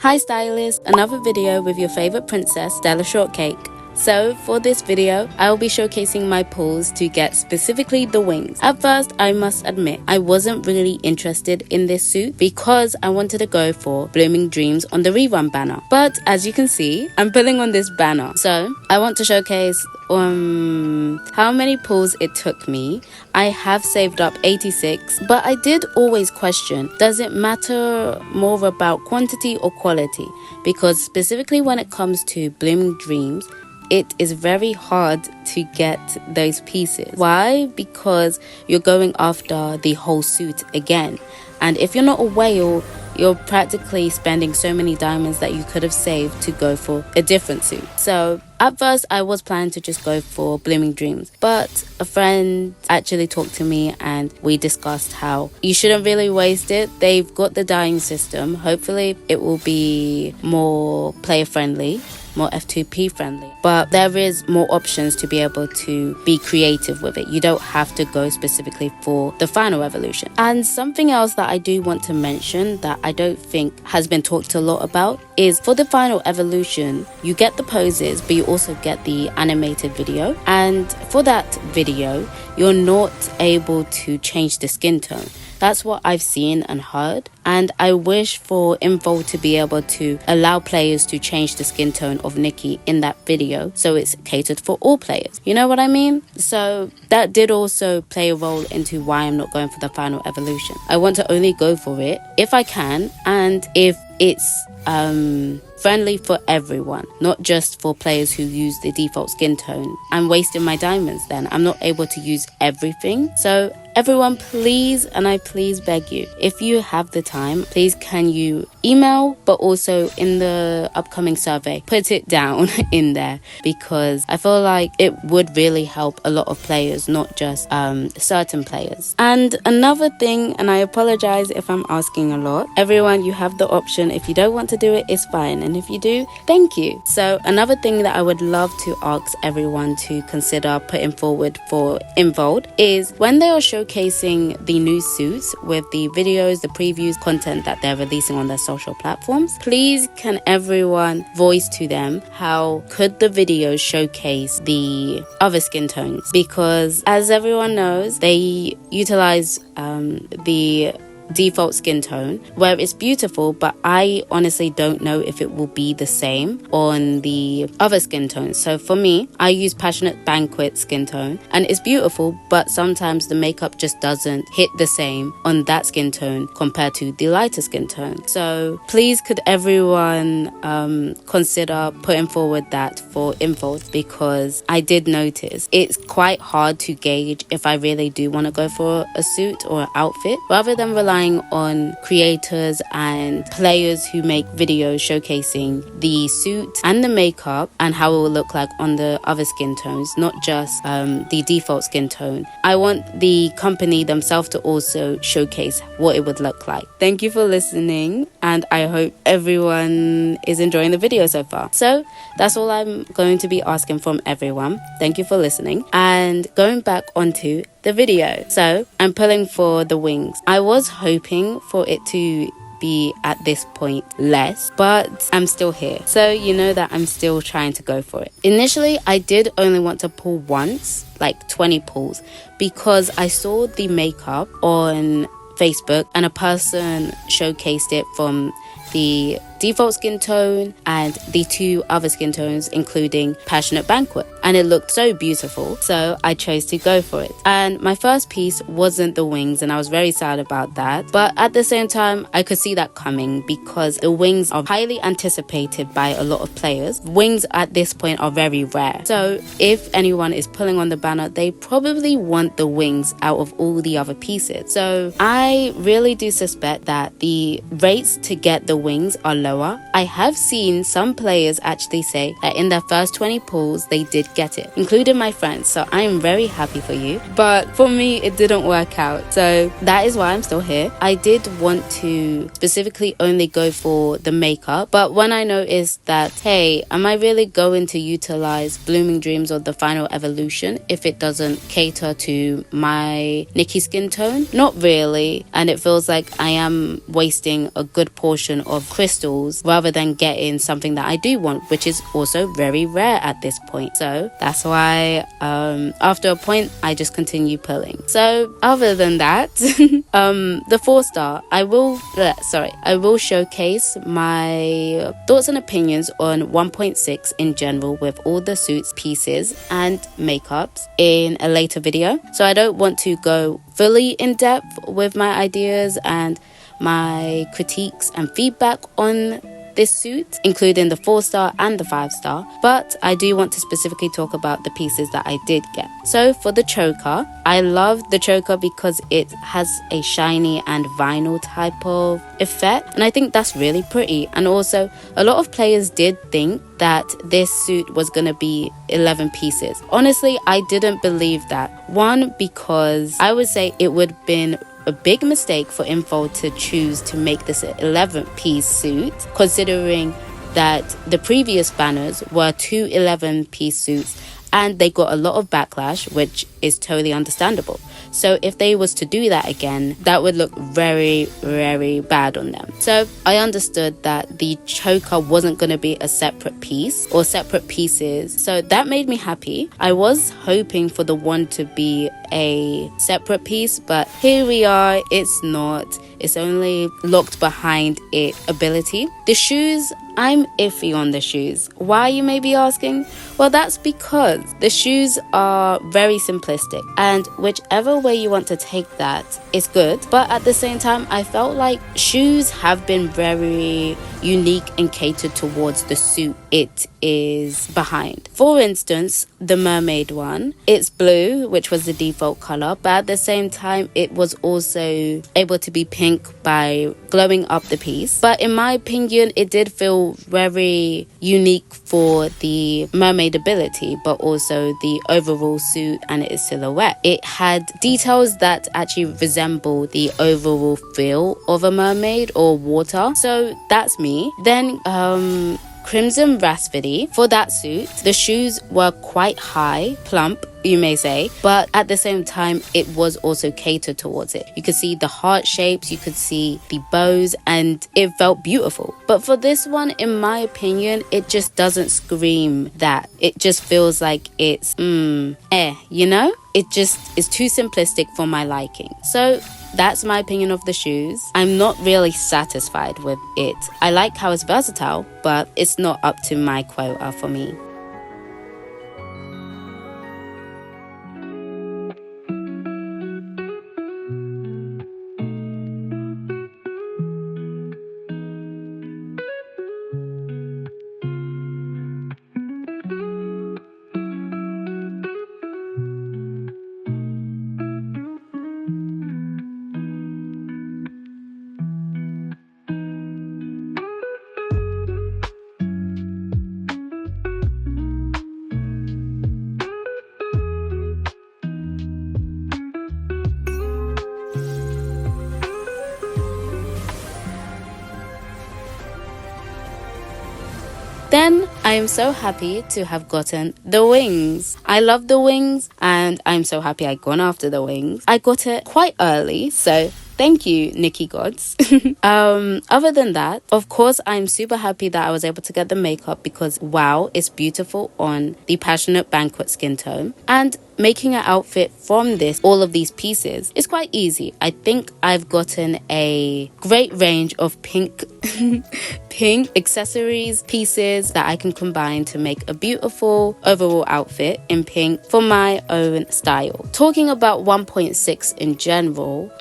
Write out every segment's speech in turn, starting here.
Hi Stylist, another video with your favorite princess, Stella Shortcake. So for this video, I will be showcasing my pulls to get specifically the wings. At first, I must admit, I wasn't really interested in this suit because I wanted to go for Blooming Dreams on the rerun banner. But as you can see, I'm pulling on this banner. So I want to showcase how many pulls it took me. I have saved up 86, but I did always question, does it matter more about quantity or quality? Because specifically when it comes to Blooming Dreams, it is very hard to get those pieces. Why? Because you're going after the whole suit again. And if you're not a whale, you're practically spending so many diamonds that you could have saved to go for a different suit. So at first, I was planning to just go for Blooming Dreams, but a friend actually talked to me and we discussed how you shouldn't really waste it. They've got the dyeing system. Hopefully, it will be more player friendly, more F2P friendly, but there is more options to be able to be creative with it. You don't have to go specifically for the final evolution. And something else that I do want to mention that I don't think has been talked a lot about is for the final evolution, you get the poses, but you also get the animated video. And for that video, you're not able to change the skin tone. That's what I've seen and heard, and I wish for info to be able to allow players to change the skin tone of Nikki in that video so it's catered for all players. You know what I mean? So that did also play a role into why I'm not going for the final evolution. I want to only go for it if I can and if it's friendly for everyone, not just for players who use the default skin tone. I'm wasting my diamonds then. I'm not able to use everything. So everyone, please, and I please beg you, if you have the time, please can you email, but also in the upcoming survey, put it down in there, because I feel like it would really help a lot of players, not just certain players. And another thing, and I apologize if I'm asking a lot, everyone, you have the option. If you don't want to do it, it's fine. And if you do, thank you. So another thing that I would love to ask everyone to consider putting forward for Involved is when they are showcasing the new suits with the videos, the previews, content that they're releasing on their social platforms, please can everyone voice to them how could the videos showcase the other skin tones? Because as everyone knows, they utilize the default skin tone where it's beautiful, but I honestly don't know if it will be the same on the other skin tones. So for me, I use Passionate Banquet skin tone and it's beautiful, but sometimes the makeup just doesn't hit the same on that skin tone compared to the lighter skin tone. So please could everyone consider putting forward that for info, because I did notice it's quite hard to gauge if I really do want to go for a suit or an outfit rather than relying on creators and players who make videos showcasing the suit and the makeup and how it will look like on the other skin tones, not just the default skin tone. I want the company themselves to also showcase what it would look like. Thank you for listening, and I hope everyone is enjoying the video so far. So that's all I'm going to be asking from everyone. Thank you for listening, and going back onto the video. So I'm pulling for the wings. I was hoping for it to be at this point less, but I'm still here, so you know that I'm still trying to go for it. Initially I did only want to pull once, like 20 pulls, because I saw the makeup on Facebook and a person showcased it from the default skin tone and the two other skin tones, including Passionate Banquet, and it looked so beautiful, so I chose to go for it. And my first piece wasn't the wings, and I was very sad about that, but at the same time I could see that coming because the wings are highly anticipated by a lot of players. Wings at this point are very rare, so if anyone is pulling on the banner, they probably want the wings out of all the other pieces. So I really do suspect that the rates to get the wings are lower. I have seen some players actually say that in their first 20 pulls they did get it, including my friends, so I am very happy for you. But for me, it didn't work out, so that is why I'm still here. I did want to specifically only go for the makeup, but when I noticed that, hey, am I really going to utilize Blooming Dreams or the final evolution if it doesn't cater to my Nikki skin tone? Not really, and it feels like I am wasting a good portion of crystal pulls rather than getting something that I do want, which is also very rare at this point. So that's why after a point I just continue pulling. So other than that, the 4-star, I will showcase my thoughts and opinions on 1.6 in general with all the suits, pieces and makeups in a later video. So I don't want to go fully in depth with my ideas and my critiques and feedback on this suit, including the 4-star and the 5-star, but I do want to specifically talk about the pieces that I did get. So for the choker, I love the choker because it has a shiny and vinyl type of effect, and I think that's really pretty. And also a lot of players did think that this suit was gonna be 11 pieces. Honestly, I didn't believe that. One, because I would say it would have been a big mistake for Info to choose to make this an 11-piece suit, considering that the previous banners were 2 11-piece suits and they got a lot of backlash, which is totally understandable. So if they was to do that again, that would look very, very bad on them. So I understood that the choker wasn't going to be a separate piece or separate pieces. So that made me happy. I was hoping for the one to be a separate piece, but here we are, it's not. It's only locked behind its ability. The shoes, I'm iffy on the shoes. Why, you may be asking? Well, that's because the shoes are very simplistic, and whichever way you want to take that is good. But at the same time, I felt like shoes have been very unique and catered towards the suit it is behind. For instance, the mermaid one, it's blue, which was the default color, but at the same time it was also able to be pink by glowing up the piece. But in my opinion, it did feel very unique for the mermaid ability, but also the overall suit and its silhouette. It had details that actually resemble the overall feel of a mermaid or water, so that's me. Then Crimson Raspberry, for that suit, the shoes were quite high, plump, you may say, but at the same time it was also catered towards it. You could see the heart shapes, you could see the bows, and it felt beautiful. But for this one, in my opinion, it just doesn't scream that. It just feels like it's you know? It just is too simplistic for my liking. So that's my opinion of the shoes. I'm not really satisfied with it. I like how it's versatile, but it's not up to my quota for me. Then I am so happy to have gotten the wings. I love the wings and I'm so happy I gone after the wings. I got it quite early, so thank you, Nikki gods. Other than that, of course, I'm super happy that I was able to get the makeup because wow, it's beautiful on the Passionate Banquet skin tone. And making an outfit from all of these pieces is quite easy. I think I've gotten a great range of pink accessories, pieces that I can combine to make a beautiful overall outfit in pink for my own style. Talking about 1.6 in general,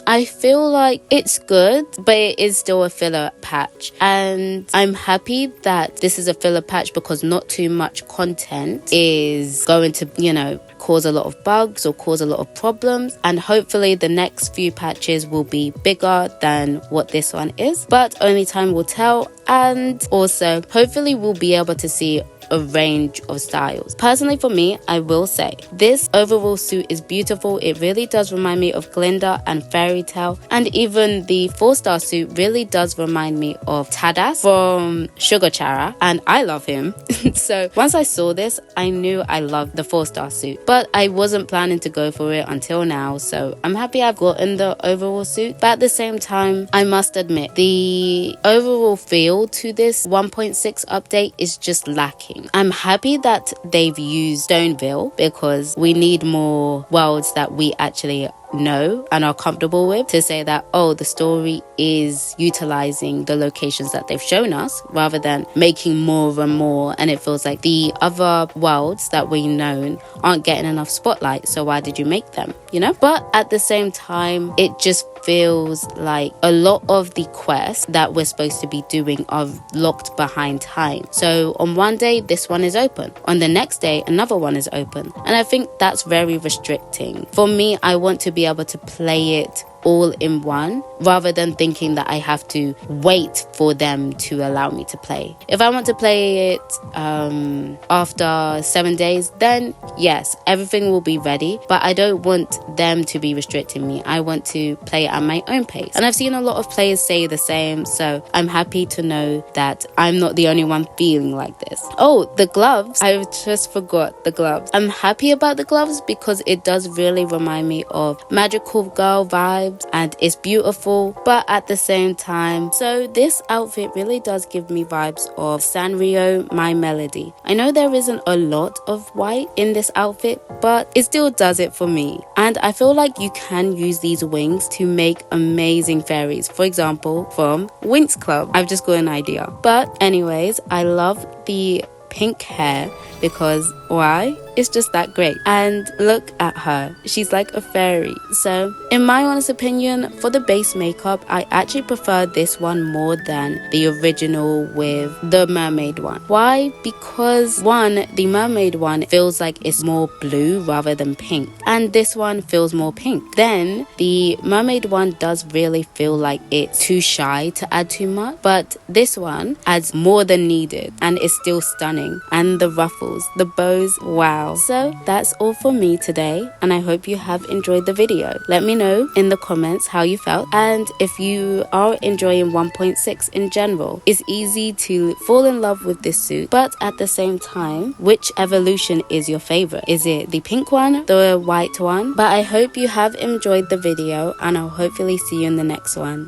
I feel like it's good, but it is still a filler patch. And I'm happy that this is a filler patch because not too much content is going to, cause a lot of bugs or cause a lot of problems. And hopefully the next few patches will be bigger than what this one is. But only time will tell. And also, hopefully we'll be able to see a range of styles. Personally for me, I will say this overall suit is beautiful. It really does remind me of Glinda and Fairytale, and even the 4-star suit really does remind me of Tadas from Sugar Chara, and I love him. So once I saw this, I knew I loved the 4-star suit, but I wasn't planning to go for it until now, so I'm happy I've gotten the overall suit. But at the same time, I must admit the overall feel to this 1.6 update is just lacking. I'm happy that they've used Stoneville because we need more worlds that we actually know and are comfortable with to say that, oh, the story is utilizing the locations that they've shown us rather than making more and more, and it feels like the other worlds that we know aren't getting enough spotlight, so why did you make them, you know? But at the same time, it just feels like a lot of the quests that we're supposed to be doing are locked behind time. So on one day this one is open, on the next day another one is open, and I think that's very restricting. For me, I want to be able to play it all in one rather than thinking that I have to wait for them to allow me to play. If I want to play it after 7 days, then yes, everything will be ready, but I don't want them to be restricting me. I want to play it at my own pace, and I've seen a lot of players say the same, so I'm happy to know that I'm not the only one feeling like this. Oh, the gloves, I just forgot the gloves. I'm happy about the gloves because it does really remind me of magical girl vibes, and it's beautiful, but at the same time, so this outfit really does give me vibes of Sanrio My Melody. I know there isn't a lot of white in this outfit, but it still does it for me, and I feel like you can use these wings to make amazing fairies, for example from Winx Club. I've just got an idea. But anyways, I love the pink hair because why? It's just that great. And look at her, she's like a fairy. So in my honest opinion, for the base makeup, I actually prefer this one more than the original with the mermaid one. Why? Because one, the mermaid one feels like it's more blue rather than pink, and this one feels more pink. Then the mermaid one does really feel like it's too shy to add too much, but this one adds more than needed and it's still stunning. And the ruffles, the bows, wow. So that's all for me today, and I hope you have enjoyed the video. Let me know in the comments how you felt, and if you are enjoying 1.6 in general. It's easy to fall in love with this suit, but at the same time, which evolution is your favorite? Is it the pink one, the white one? But I hope you have enjoyed the video, and I'll hopefully see you in the next one.